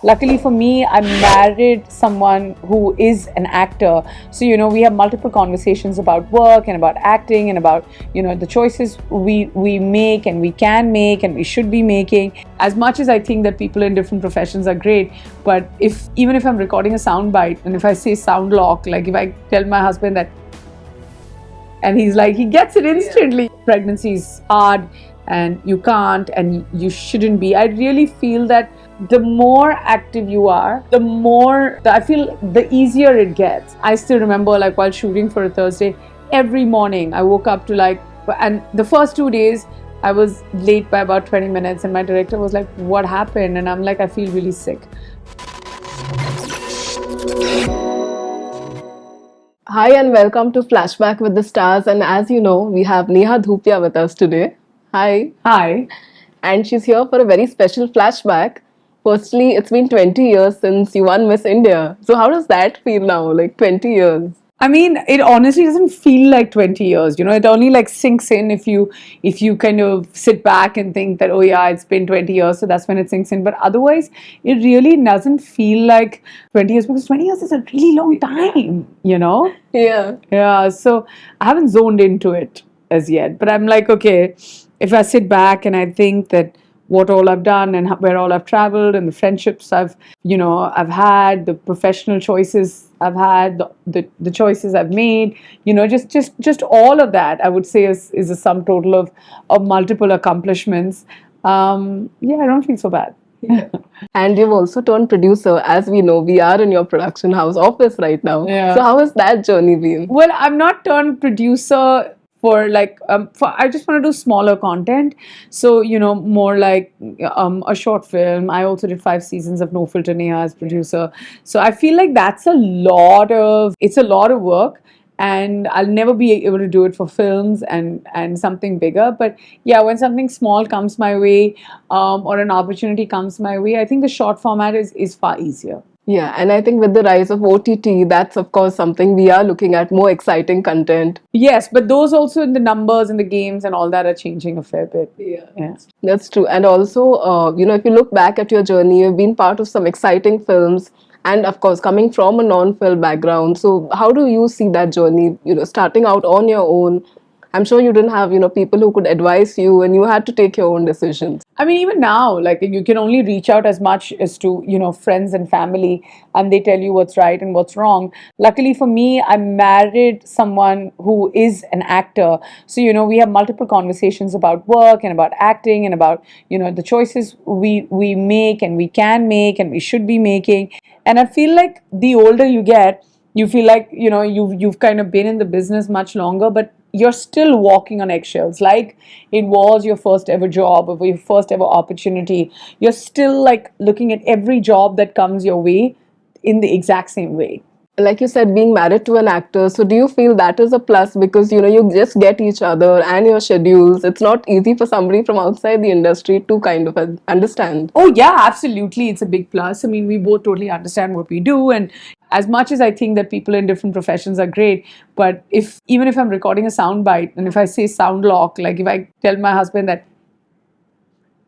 Luckily for me, I married someone who is an actor. So, we have multiple conversations about work and about acting and about, the choices we make and we can make and we should be making. As much as I think that people in different professions are great, but even if I'm recording a sound bite and if I say sound lock, like if I tell my husband that, and he's like, he gets it instantly. Yeah. Pregnancy is hard and you can't and you shouldn't be. I really feel that the more active you are, the more I feel the easier it gets. I still remember, like, while shooting for a Thursday, every morning I woke up to and the first 2 days I was late by about 20 minutes and my director was like, what happened? And I'm like, I feel really sick. Hi and welcome to Flashback with the Stars. And as you know, we have Neha Dhupia with us today. Hi. Hi. And she's here for a very special flashback. Firstly, it's been 20 years since you won Miss India. So how does that feel now, like 20 years? I mean, it honestly doesn't feel like 20 years. It only like sinks in if you kind of sit back and think that, oh yeah, it's been 20 years, so that's when it sinks in. But otherwise, it really doesn't feel like 20 years because 20 years is a really long time. Yeah. Yeah, so I haven't zoned into it as yet. But I'm like, okay, if I sit back and I think that what all I've done and where all I've traveled and the friendships I've had, the professional choices I've had, the choices I've made, just all of that, I would say is a sum total of multiple accomplishments. Yeah, I don't feel so bad. Yeah. And you've also turned producer. As we know, we are in your production house office right now. Yeah. So how has that journey been? Well, I'm not turned producer for I just want to do smaller content, so more like a short film. I also did 5 seasons of No Filter Neha as producer, so I feel like it's a lot of work, and I'll never be able to do it for films and something bigger. But yeah, when something small comes my way, or an opportunity comes my way, I think the short format is far easier. Yeah, and I think with the rise of OTT, that's of course something we are looking at, more exciting content. Yes, but those also in the numbers and the games and all that are changing a fair bit. Yeah. That's true. And also, if you look back at your journey, you've been part of some exciting films, and of course, coming from a non-film background. So, how do you see that journey? Starting out on your own. I'm sure you didn't have, people who could advise you, and you had to take your own decisions. I mean, even now, like, you can only reach out as much as to, friends and family, and they tell you what's right and what's wrong. Luckily for me, I married someone who is an actor. So, we have multiple conversations about work and about acting and about, the choices we make and we can make and we should be making. And I feel like the older you get, you feel like, you've kind of been in the business much longer, but you're still walking on eggshells. Like it was your first ever job or your first ever opportunity. You're still like looking at every job that comes your way in the exact same way. Like you said, being married to an actor, so do you feel that is a plus because you just get each other and your schedules? It's not easy for somebody from outside the industry to kind of understand. Oh yeah, absolutely, it's a big plus. I mean, we both totally understand what we do, and as much as I think that people in different professions are great, but even if I'm recording a sound bite and if I say sound lock, like if I tell my husband that,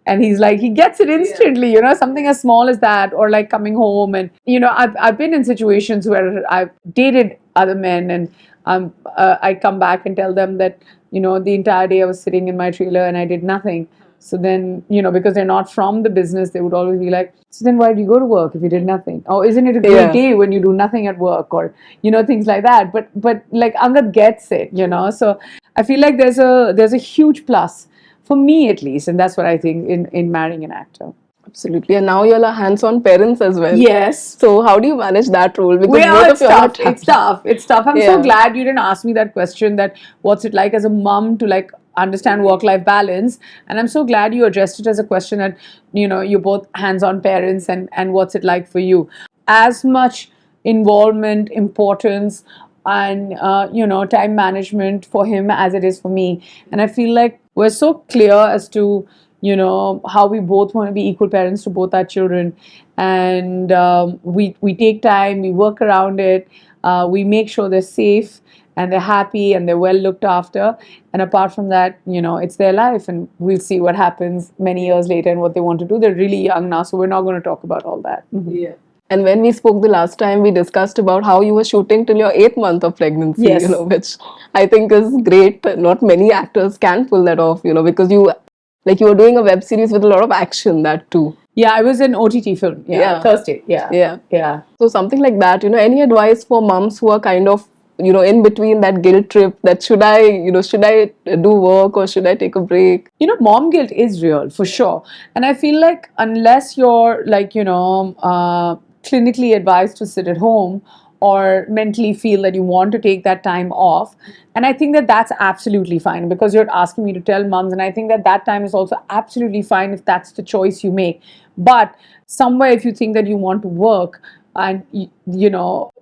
and he's like, he gets it instantly. Something as small as that, or like coming home. And I've been in situations where I've dated other men, and I come back and tell them that the entire day I was sitting in my trailer and I did nothing. So then, because they're not from the business, they would always be like, so then why do you go to work if you did nothing? Or isn't it a great day when you do nothing at work? Or, things like that. But like Angad gets it, So I feel like there's a huge plus for me, at least. And that's what I think in marrying an actor. Absolutely. And now you're hands-on parents as well. Yes. So how do you manage that role? Because it's tough. It's tough. I'm so glad you didn't ask me that question, that what's it like as a mom to like understand work-life balance. And I'm so glad you addressed it as a question that, you're both hands-on parents, and what's it like for you. As much involvement, importance, and time management for him as it is for me. And I feel like we're so clear as to how we both want to be equal parents to both our children, and we take time, we work around it, we make sure they're safe, and they're happy and they're well looked after. And apart from that, it's their life, and we'll see what happens many years later and what they want to do. They're really young now, so we're not going to talk about all that. Yeah. And when we spoke the last time, we discussed about how you were shooting till your 8th month of pregnancy, Yes. which I think is great. Not many actors can pull that off, because you were doing a web series with a lot of action, that too. Yeah, I was an OTT film. Yeah. Thursday. Yeah. Yeah. Yeah. So something like that, any advice for moms who are kind of, in between that guilt trip, that should I do work or should I take a break? Mom guilt is real for sure. And I feel like unless you're like, clinically advised to sit at home or mentally feel that you want to take that time off, and I think that that's absolutely fine, because you're asking me to tell moms, and I think that that time is also absolutely fine if that's the choice you make. But somewhere, if you think that you want to work, and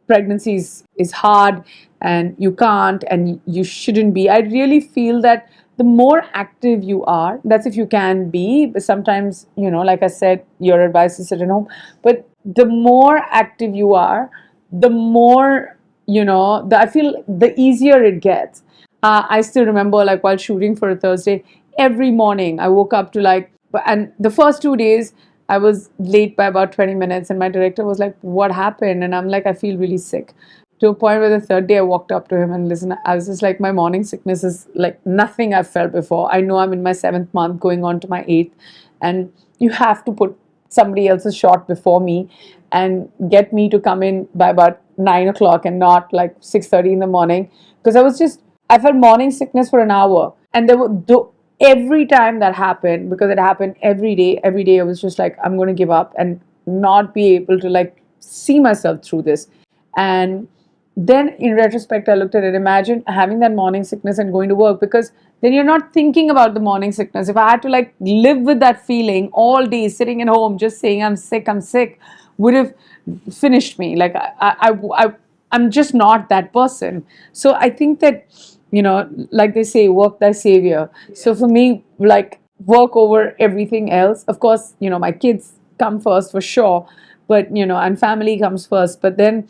pregnancy is hard and you can't and you shouldn't be, I really feel that the more active you are, that's if you can be, but sometimes, like I said, your advice is sit at home, but the more active you are, the more, I feel the easier it gets. I still remember, like, while shooting for a Thursday, every morning I woke up to, like, and the first 2 days I was late by about 20 minutes, and my director was like, "What happened?" And I'm like, "I feel really sick." To a point where the third day I walked up to him and listen, I was just like, my morning sickness is like nothing I've felt before. I know I'm in my 7th month going on to my 8th, and you have to put somebody else's shot before me and get me to come in by about 9 o'clock and not like 6:30 in the morning, because I felt morning sickness for an hour, and there were every time that happened, because it happened every day I was just like, I'm going to give up and not be able to like see myself through this. And then in retrospect, I looked at it. Imagine having that morning sickness and going to work, because then you're not thinking about the morning sickness. If I had to like live with that feeling all day, sitting at home, just saying I'm sick, would have finished me. Like I'm just not that person. So I think that, like they say, work thy savior. So for me, like, work over everything else. Of course, my kids come first for sure, but and family comes first. But then,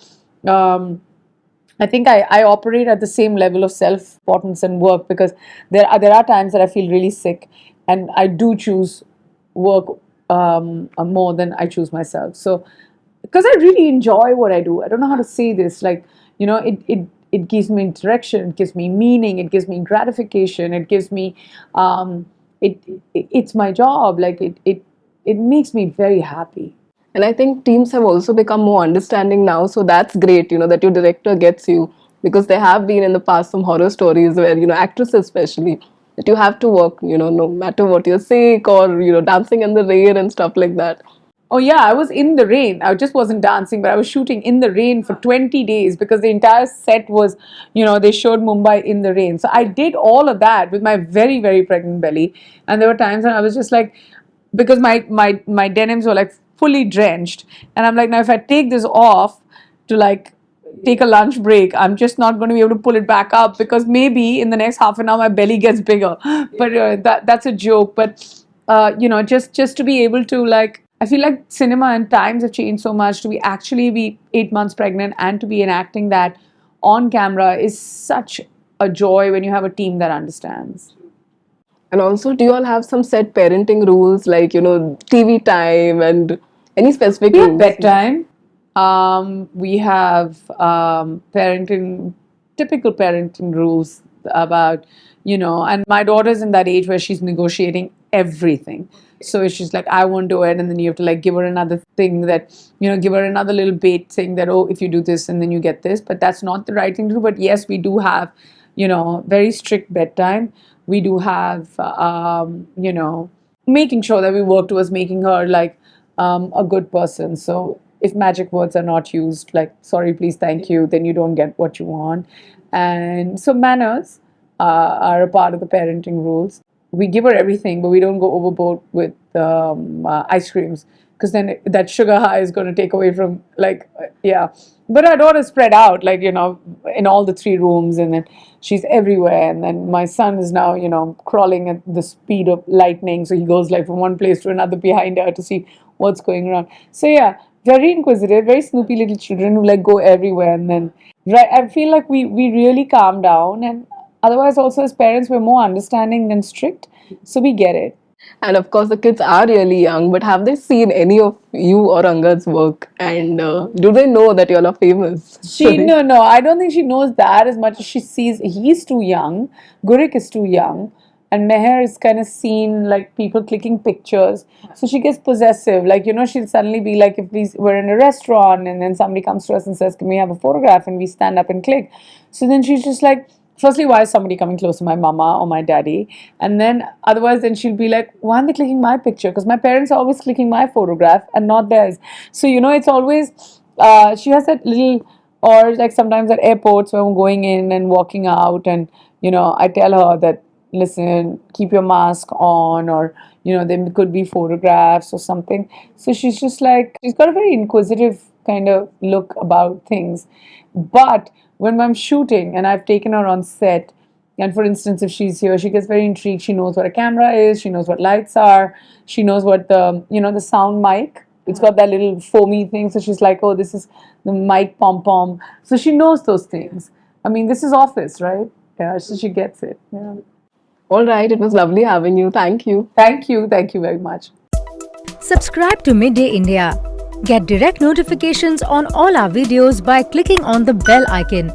I think I operate at the same level of self-importance and work, because there are times that I feel really sick, and I do choose work more than I choose myself. So, because I really enjoy what I do. I don't know how to say this. Like, it gives me direction, it gives me meaning, it gives me gratification, it gives me it's my job. Like it makes me very happy. And I think teams have also become more understanding now. So that's great, that your director gets you. Because there have been in the past some horror stories where, actresses especially, that you have to work, no matter what, you're sick or, dancing in the rain and stuff like that. Oh yeah, I was in the rain. I just wasn't dancing, but I was shooting in the rain for 20 days, because the entire set was, they showed Mumbai in the rain. So I did all of that with my very, very pregnant belly. And there were times when I was just like, because my denims were like fully drenched, and I'm like, now if I take this off to like take a lunch break, I'm just not going to be able to pull it back up, because maybe in the next half an hour my belly gets bigger. But that's a joke. But just to be able to, like, I feel like cinema and times have changed so much, to be actually be 8 months pregnant and to be enacting that on camera is such a joy when you have a team that understands. And also, do you all have some set parenting rules, like, TV time and any specific We have rules? bedtime. We have typical parenting rules about, and my daughter's in that age where she's negotiating everything. So she's like, I won't do it. And then you have to like give her another thing that, give her another little bait saying that, oh, if you do this and then you get this. But that's not the right thing to do. But yes, we do have, very strict bedtime. We do have, making sure that we work towards making her like a good person. So if magic words are not used, like sorry, please, thank you, then you don't get what you want. And so manners are a part of the parenting rules. We give her everything, but we don't go overboard with ice creams, because then that sugar high is going to take away from, like, yeah. But our daughter's spread out, like, in all the 3 rooms, and then she's everywhere. And then my son is now, crawling at the speed of lightning. So he goes like from one place to another behind her to see what's going on. So yeah, very inquisitive, very snoopy little children who like go everywhere. And then, right, I feel like we really calm down. And otherwise, also as parents, we're more understanding than strict. So we get it. And of course, the kids are really young, but have they seen any of you or Angad's work? And do they know that you're not famous? No, I don't think she knows that as much as she sees. He's too young. Gurik is too young. And Meher is kind of seen like people clicking pictures. So she gets possessive. Like, she'll suddenly be like, if we're in a restaurant and then somebody comes to us and says, can we have a photograph? And we stand up and click. So then she's just like, firstly, why is somebody coming close to my mama or my daddy? And then otherwise, then she'll be like, why aren't they clicking my picture? Because my parents are always clicking my photograph and not theirs. So, it's always, she has that little, or like sometimes at airports when we're going in and walking out, and, I tell her that, listen, keep your mask on, or, there could be photographs or something. So she's just like, she's got a very inquisitive kind of look about things. But when I'm shooting and I've taken her on set, and for instance, if she's here, she gets very intrigued. She knows what a camera is, she knows what lights are, she knows what the sound mic. It's got that little foamy thing. So she's like, oh, this is the mic pom pom. So she knows those things. I mean, this is office, right? Yeah, so she gets it. Yeah. All right, it was lovely having you. Thank you. Thank you. Thank you very much. Subscribe to Midday India. Get direct notifications on all our videos by clicking on the bell icon.